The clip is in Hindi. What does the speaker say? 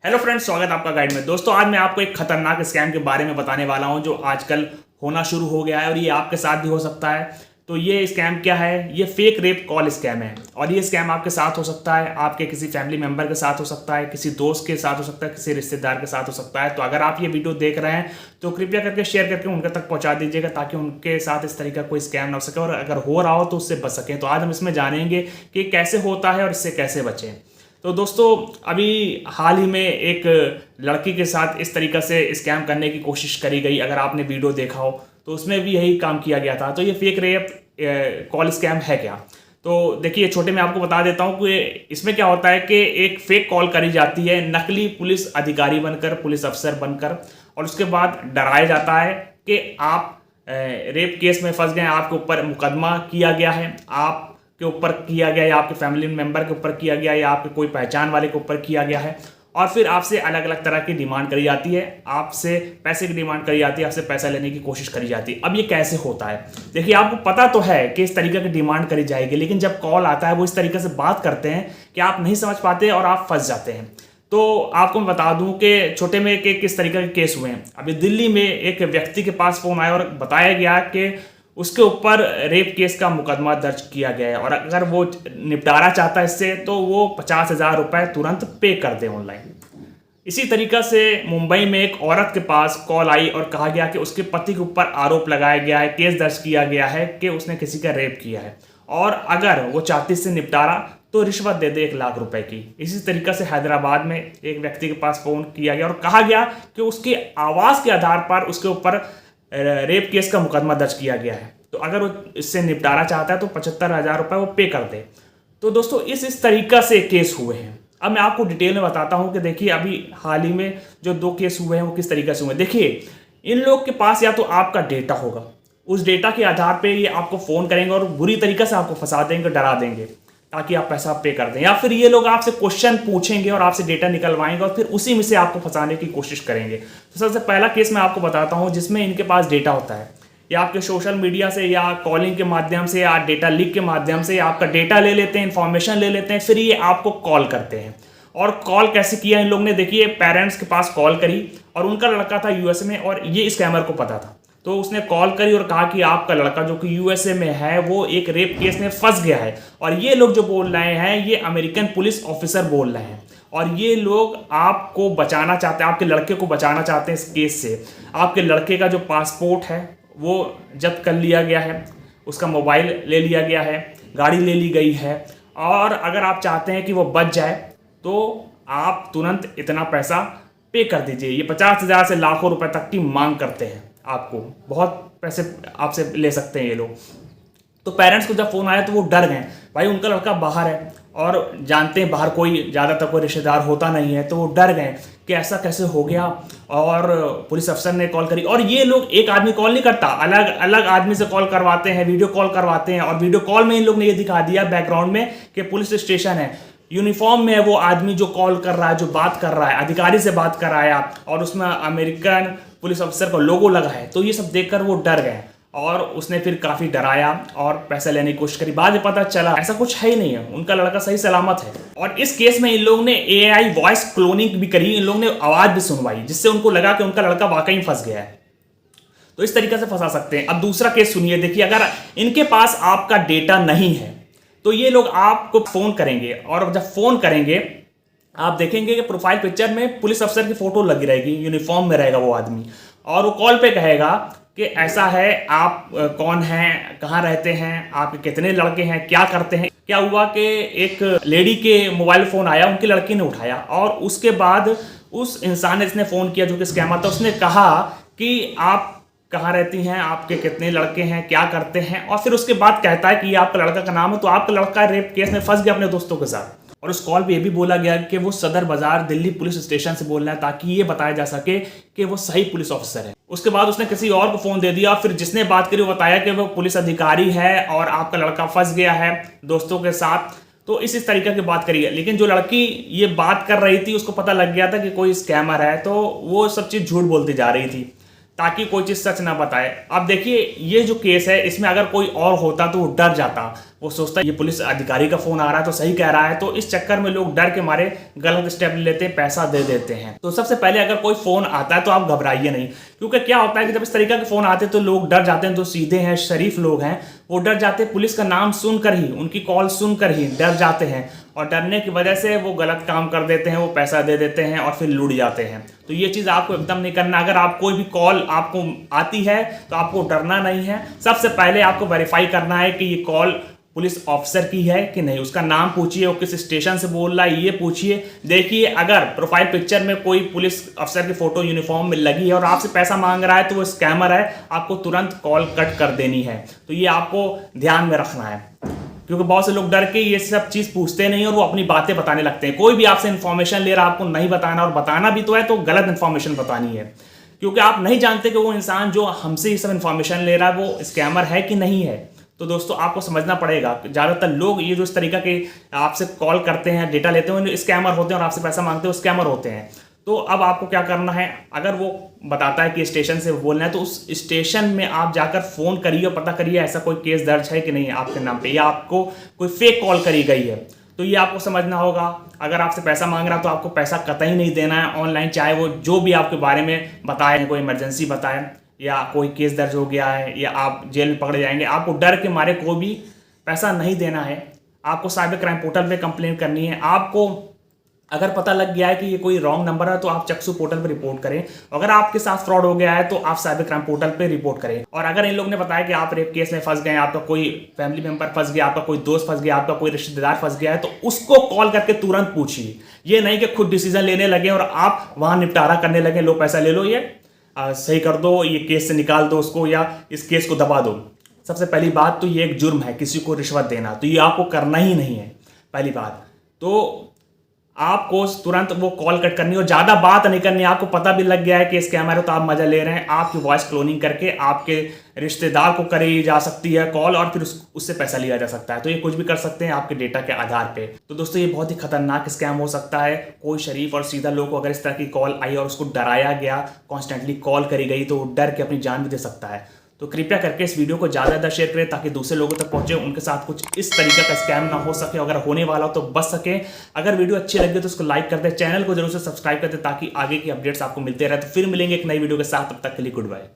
हेलो फ्रेंड्स, स्वागत है आपका गाइड में। दोस्तों, आज मैं आपको एक खतरनाक स्कैम के बारे में बताने वाला हूं जो आजकल होना शुरू हो गया है और ये आपके साथ भी हो सकता है। तो ये स्कैम क्या है? ये फेक रेप कॉल स्कैम है और ये स्कैम आपके साथ हो सकता है, आपके किसी फैमिली मेंबर के साथ हो सकता है, किसी दोस्त के साथ हो सकता है, किसी रिश्तेदार के साथ हो सकता है। तो अगर आप ये वीडियो देख रहे हैं तो कृपया करके शेयर करके उनके तक पहुंचा दीजिएगा ताकि उनके साथ इस तरीके का कोई स्कैम ना हो सके और अगर हो रहा हो तो उससे बच सकें। तो आज हम इसमें जानेंगे कि कैसे होता है और इससे कैसे बचें। तो दोस्तों, अभी हाल ही में एक लड़की के साथ इस तरीक़ा से स्कैम करने की कोशिश करी गई। अगर आपने वीडियो देखा हो तो उसमें भी यही काम किया गया था। तो ये फेक रेप कॉल स्कैम है क्या? तो देखिए, छोटे मैं आपको बता देता हूँ कि इसमें क्या होता है कि एक फेक कॉल करी जाती है नकली पुलिस अधिकारी बनकर, पुलिस अफसर बनकर, और उसके बाद डराया जाता है कि आप रेप केस में फंस गए, आपके ऊपर मुकदमा किया गया है, आप के ऊपर किया गया या आपके फैमिली मेंबर के ऊपर किया गया या आपके कोई पहचान वाले के ऊपर किया गया है। और फिर आपसे अलग अलग तरह की डिमांड करी जाती है, आपसे पैसे की डिमांड करी जाती है, आपसे पैसा लेने की कोशिश करी जाती है। अब ये कैसे होता है? देखिए, आपको पता तो है कि इस तरीके की डिमांड करी जाएगी, लेकिन जब कॉल आता है वो इस तरीके से बात करते हैं कि आप नहीं समझ पाते और आप फंस जाते हैं। तो आपको मैं बता दूं कि छोटे में कि किस तरीके के केस हुए हैं। अभी दिल्ली में एक व्यक्ति के पास फोन आया और बताया गया कि उसके ऊपर रेप केस का मुकदमा दर्ज किया गया है और अगर वो निपटारा चाहता है इससे तो वो 50,000 रुपये तुरंत पे कर दे ऑनलाइन। इसी तरीका से मुंबई में एक औरत के पास कॉल आई और कहा गया कि उसके पति के ऊपर आरोप लगाया गया है, केस दर्ज किया गया है कि उसने किसी का रेप किया है और अगर वो चाहती इससे निपटारा तो रिश्वत दे दे 1,00,000 रुपए की। इसी तरीके से हैदराबाद में एक व्यक्ति के पास फोन किया गया और कहा गया कि उसके आवाज़ के आधार पर उसके ऊपर रेप केस का मुकदमा दर्ज किया गया है, तो अगर वो इससे निपटारा चाहता है तो 75,000 रुपये वो पे कर दे। तो दोस्तों, इस तरीका से केस हुए हैं। अब मैं आपको डिटेल में बताता हूं कि देखिए, अभी हाल ही में जो 2 केस हुए हैं वो किस तरीके से हुए हैं। देखिए, इन लोग के पास या तो आपका डेटा होगा, उस डेटा के आधार पर ये आपको फ़ोन करेंगे और बुरी तरीके से आपको फंसा देंगे, डरा देंगे ताकि आप पैसा पे कर दें, या फिर ये लोग आपसे क्वेश्चन पूछेंगे और आपसे डेटा निकलवाएंगे और फिर उसी में से आपको फंसाने की कोशिश करेंगे। तो सबसे पहला केस मैं आपको बताता हूं जिसमें इनके पास डेटा होता है, या आपके सोशल मीडिया से या कॉलिंग के माध्यम से या डेटा लीक के माध्यम से आपका डेटा ले लेते हैं, इन्फॉर्मेशन ले लेते हैं, फिर ये आपको कॉल करते हैं। और कॉल कैसे किया इन लोग ने? देखिए, पेरेंट्स के पास कॉल करी और उनका लड़का था यूएसए में और ये स्कैमर को पता था, तो उसने कॉल करी और कहा कि आपका लड़का जो कि यूएसए में है वो एक रेप केस में फंस गया है और ये लोग जो बोल रहे हैं ये अमेरिकन पुलिस ऑफिसर बोल रहे हैं और ये लोग आपको बचाना चाहते हैं, आपके लड़के को बचाना चाहते हैं इस केस से। आपके लड़के का जो पासपोर्ट है वो जब्त कर लिया गया है, उसका मोबाइल ले लिया गया है, गाड़ी ले ली गई है और अगर आप चाहते हैं कि वो बच जाए तो आप तुरंत इतना पैसा पे कर दीजिए। ये 50,000 से लाखों रुपए तक की मांग करते हैं, आपको बहुत पैसे आपसे ले सकते हैं ये लोग। तो पेरेंट्स को जब फ़ोन आया तो वो डर गए, भाई उनका लड़का बाहर है और जानते हैं बाहर कोई ज़्यादातर कोई रिश्तेदार होता नहीं है, तो वो डर गए कि ऐसा कैसे हो गया। और पुलिस अफसर ने कॉल करी और ये लोग एक आदमी कॉल नहीं करता, अलग अलग आदमी से कॉल करवाते हैं, वीडियो कॉल करवाते हैं और वीडियो कॉल में इन लोग ने ये दिखा दिया बैकग्राउंड में कि पुलिस स्टेशन है, यूनिफॉर्म में है वो आदमी जो कॉल कर रहा है, जो बात कर रहा है, अधिकारी से बात कर रहा है और उसमें अमेरिकन पुलिस अफसर का लोगो लगा है। तो ये सब देखकर वो डर गए और उसने फिर काफ़ी डराया और पैसा लेने की कोशिश करी। बाद में पता चला ऐसा कुछ है ही नहीं है, उनका लड़का सही सलामत है। और इस केस में इन लोगों ने एआई वॉइस क्लोनिंग भी करी, इन लोगों ने आवाज़ भी सुनवाई जिससे उनको लगा कि उनका लड़का वाकई फंस गया है। तो इस तरीके से फंसा सकते हैं। अब दूसरा केस सुनिए। देखिए, अगर इनके पास आपका डेटा नहीं है तो ये लोग आपको फ़ोन करेंगे और जब फ़ोन करेंगे आप देखेंगे कि प्रोफाइल पिक्चर में पुलिस अफसर की फ़ोटो लगी रहेगी, यूनिफॉर्म में रहेगा वो आदमी और वो कॉल पे कहेगा कि ऐसा है, आप कौन हैं, कहाँ रहते हैं, आपके कितने लड़के हैं, क्या करते हैं। क्या हुआ कि एक लेडी के मोबाइल फ़ोन आया, उनकी लड़की ने उठाया और उसके बाद उस इंसान ने जिसने फ़ोन किया जो कि स्कैमर था, उसने कहा कि आप कहाँ रहती हैं, आपके कितने लड़के हैं, क्या करते हैं, और फिर उसके बाद कहता है कि ये आपका लड़का का नाम है, तो आपका लड़का रेप केस में फंस गया अपने दोस्तों के साथ। और उस कॉल पे ये भी बोला गया कि वो सदर बाजार दिल्ली पुलिस स्टेशन से बोल रहा है ताकि ये बताया जा सके कि वो सही पुलिस ऑफिसर है। उसके बाद उसने किसी और को फ़ोन दे दिया, फिर जिसने बात करी वो बताया कि वो पुलिस अधिकारी है और आपका लड़का फंस गया है दोस्तों के साथ। तो इस तरीके की बात करी है, लेकिन जो लड़की ये बात कर रही थी उसको पता लग गया था कि कोई स्कैमर है, तो वो सब चीज़ झूठ बोलती जा रही थी। ताकि कोई चीज़ सच ना बताए। अब देखिए ये जो केस है इसमें अगर कोई और होता तो वो डर जाता, वो सोचता ये पुलिस अधिकारी का फ़ोन आ रहा है तो सही कह रहा है, तो इस चक्कर में लोग डर के मारे गलत स्टेप लेते हैं, पैसा दे देते हैं। तो सबसे पहले अगर कोई फ़ोन आता है तो आप घबराइए नहीं, क्योंकि क्या होता है कि जब इस तरीके के फ़ोन आते हैं तो लोग डर जाते हैं, तो सीधे हैं, शरीफ लोग हैं, वो डर जाते हैं, पुलिस का नाम सुनकर ही, उनकी कॉल सुनकर ही डर जाते हैं, और डरने की वजह से वो गलत काम कर देते हैं, वो पैसा दे देते हैं और फिर लूट जाते हैं। तो ये चीज़ आपको एकदम नहीं करना। अगर आप कोई भी कॉल आपको आती है तो आपको डरना नहीं है। सबसे पहले आपको वेरीफाई करना है कि ये कॉल पुलिस ऑफिसर की है कि नहीं, उसका नाम पूछिए, वो किस स्टेशन से बोल रहा है ये पूछिए। देखिए अगर प्रोफाइल पिक्चर में कोई पुलिस अफसर की फोटो यूनिफॉर्म में लगी है और आपसे पैसा मांग रहा है तो वो स्कैमर है, आपको तुरंत कॉल कट कर देनी है। तो ये आपको ध्यान में रखना है, क्योंकि बहुत से लोग डर के ये सब चीज़ पूछते नहीं और वो अपनी बातें बताने लगते हैं। कोई भी आपसे इन्फॉर्मेशन ले रहा है आपको नहीं बताना, और बताना भी तो है तो गलत इन्फॉर्मेशन बतानी है, क्योंकि आप नहीं जानते कि वो इंसान जो हमसे ये सब इन्फॉर्मेशन ले रहा है वो स्कैमर है कि नहीं है। तो दोस्तों आपको समझना पड़ेगा, ज़्यादातर लोग ये जो इस तरीका के आपसे कॉल करते हैं, डेटा लेते हैं, स्कैमर होते हैं, और आपसे पैसा मांगते हैं, वो स्कैमर होते हैं। तो अब आपको क्या करना है, अगर वो बताता है कि स्टेशन से बोलना है तो उस स्टेशन में आप जाकर फ़ोन करिए और पता करिए ऐसा कोई केस दर्ज है कि नहीं आपके नाम पे, या आपको कोई फेक कॉल करी गई है। तो ये आपको समझना होगा। अगर आपसे पैसा मांग रहा तो आपको पैसा कतई नहीं देना है ऑनलाइन, चाहे वो जो भी आपके बारे में बताए, कोई इमरजेंसी बताए या कोई केस दर्ज हो गया है या आप जेल में पकड़े जाएंगे, आपको डर के मारे कोई भी पैसा नहीं देना है। आपको साइबर क्राइम पोर्टल पे कंप्लेन करनी है। आपको अगर पता लग गया है कि ये कोई रॉन्ग नंबर है तो आप चक्सू पोर्टल पे रिपोर्ट करें। अगर आपके साथ फ्रॉड हो गया है तो आप साइबर क्राइम पोर्टल पे रिपोर्ट करें। और अगर इन लोग ने बताया कि आप रेप केस में फंस गए, आपका कोई फैमिली मेंबर फंस गया, आपका कोई दोस्त फंस गया, आपका कोई रिश्तेदार फंस गया है, तो उसको कॉल करके तुरंत पूछिए। ये नहीं कि खुद डिसीजन लेने लगे और आप वहां निपटारा करने लगे, लो पैसा ले लो, ये सही कर दो, ये केस से निकाल दो उसको, या इस केस को दबा दो। सबसे पहली बात तो ये एक जुर्म है किसी को रिश्वत देना, तो ये आपको करना ही नहीं है पहली बात। तो आपको तुरंत वो कॉल कट करनी और ज़्यादा बात नहीं करनी। आपको पता भी लग गया है कि स्कैमर है तो आप मजा ले रहे हैं, आपकी वॉइस क्लोनिंग करके आपके रिश्तेदार को करी जा सकती है कॉल और फिर उससे पैसा लिया जा सकता है। तो ये कुछ भी कर सकते हैं आपके डेटा के आधार पे। तो दोस्तों ये बहुत ही खतरनाक स्कैम हो सकता है। कोई शरीफ और सीधा लोग को अगर इस तरह की कॉल आई और उसको डराया गया, कॉन्स्टेंटली कॉल करी गई, तो वो डर के अपनी जान भी दे सकता है। तो कृपया करके इस वीडियो को ज़्यादा शेयर करें ताकि दूसरे लोगों तक पहुंचे, उनके साथ कुछ इस तरीके का स्कैम ना हो सके। अगर होने वाला हो तो बच सके। अगर वीडियो अच्छी लगे तो उसको लाइक कर दे, चैनल को जरूर से सब्सक्राइब कर दे ताकि आगे की अपडेट्स आपको मिलते रहे। तो फिर मिलेंगे एक नई वीडियो के साथ, तब तक के लिए गुड बाय।